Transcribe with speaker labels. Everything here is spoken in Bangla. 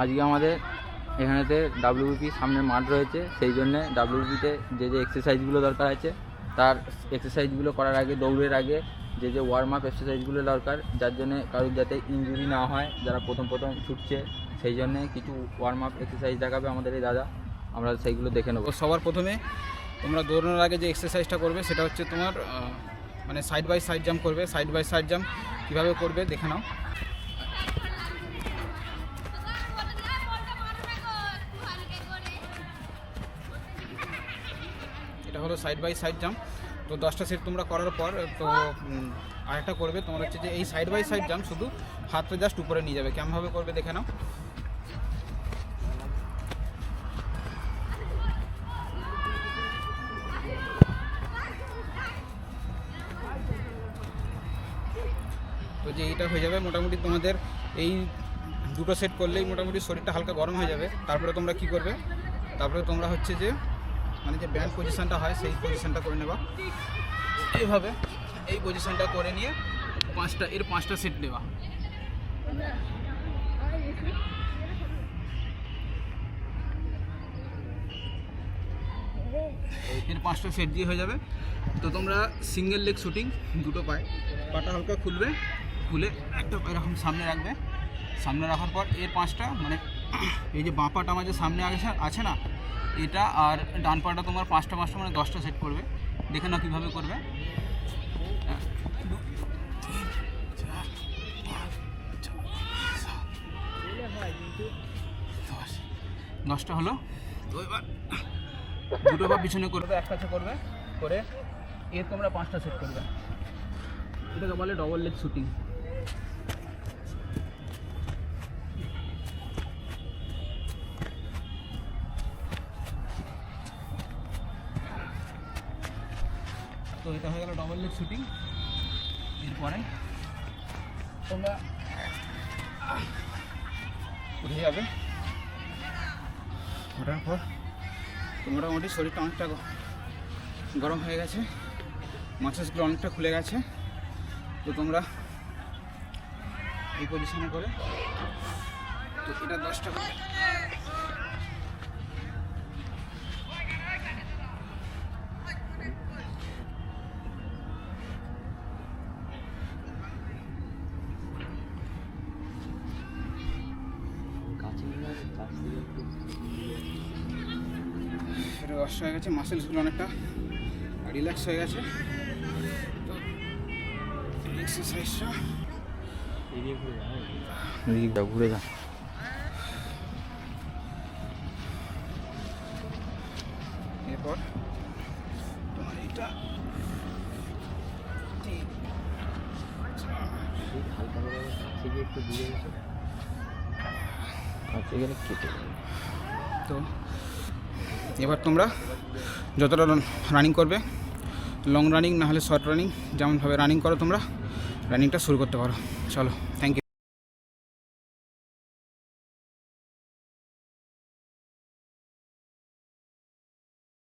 Speaker 1: আজকে আমাদের এখানেতে ডাব্লিউবিপি সামনে মাঠ রয়েছে, সেই জন্যে ডাব্লিউবিপিতে যে যে এক্সারসাইজগুলো দরকার আছে তার এক্সারসাইজগুলো করার আগে, দৌড়ের আগে যে যে ওয়ার্ম আপ এক্সারসাইজগুলো দরকার, যার জন্যে কারোর যাতে ইনজুরি না হয়, যারা প্রথম ছুটছে, সেই জন্যে কিছু ওয়ার্ম আপ এক্সারসাইজ দেখাবে আমাদের এই দাদা। আমরা সেইগুলো দেখে নেব।
Speaker 2: সবার প্রথমে তোমরা দৌড়ানোর আগে যে এক্সারসাইজটা করবে সেটা হচ্ছে তোমার মানে সাইড বাই সাইড জাম্প করবে। সাইড বাই সাইড জাম্প কীভাবে করবে দেখে নাও। এটা হলো সাইড বাই সাইড জাম্প। তো 10টা সেট তোমরা করার পর তো আরেকটা করবে তোমার হচ্ছে যে এই সাইড বাই সাইড জাম্প শুধু হাতটা জাস্ট উপরে নিয়ে যাবে। কেমনভাবে করবে দেখে নাও। তো যে এইটা হয়ে যাবে মোটামুটি তোমাদের এই দুটো সেট করলেই মোটামুটি শরীরটা হালকা গরম হয়ে যাবে। তারপরে তোমরা কি করবে, তারপরে তোমরা হচ্ছে যে মানে যে ব্যান্ড পজিশনটা হয় সেই পজিশনটা করে নেবা। এইভাবে এই পজিশনটা করে নিয়ে পাঁচটা সেট নেবা। এর 5টা সেট দিয়ে হয়ে যাবে। তো তোমরা সিঙ্গেল লেগ শুটিং, দুটো পাটা হালকা খুলবে, খুলে একটা এরকম সামনে রাখবে। সামনে রাখার পর এর 5টা মানে এই যে বাঁ পাটা আমার যে সামনে আছে না, এটা আর ডান পাটা তোমার 5টা মানে 10টা সেট করবে। দেখে নাও কীভাবে করবে। 10টা হলো। তো এবার দুটো বা পিছনে করবে, এক কাছে করবে, করে এর তোমরা 5টা সেট করবে। এটাকে বলে ডবল লেগ শুটিং। তো এটা হয়ে গেল ডবল লেগ শুটিং। এরপরে তোমরা উঠে যাবে। ওঠার পর মোটামুটি শরীরটা অনেকটা গরম হয়ে গেছে, মাসেলসগুলো অনেকটা খুলে গেছে। তো তোমরা এই পজিশনে করে তো এটা 10টা করে এটা 10টা হয়ে গেছে। মাসেলসগুলো অনেকটা রিল্যাক্স হয়ে গেছে। তো এক্সারসাইজটা
Speaker 1: ঘুরে যা।
Speaker 2: এরপর তোমার এইটা তো এবার তোমরা যতটা রানিং করবে, লং রানিং না হলে শর্ট রানিং, যেমনভাবে রানিং করো তোমরা রানিংটা শুরু করতে পারো। চলো, থ্যাংক ইউ।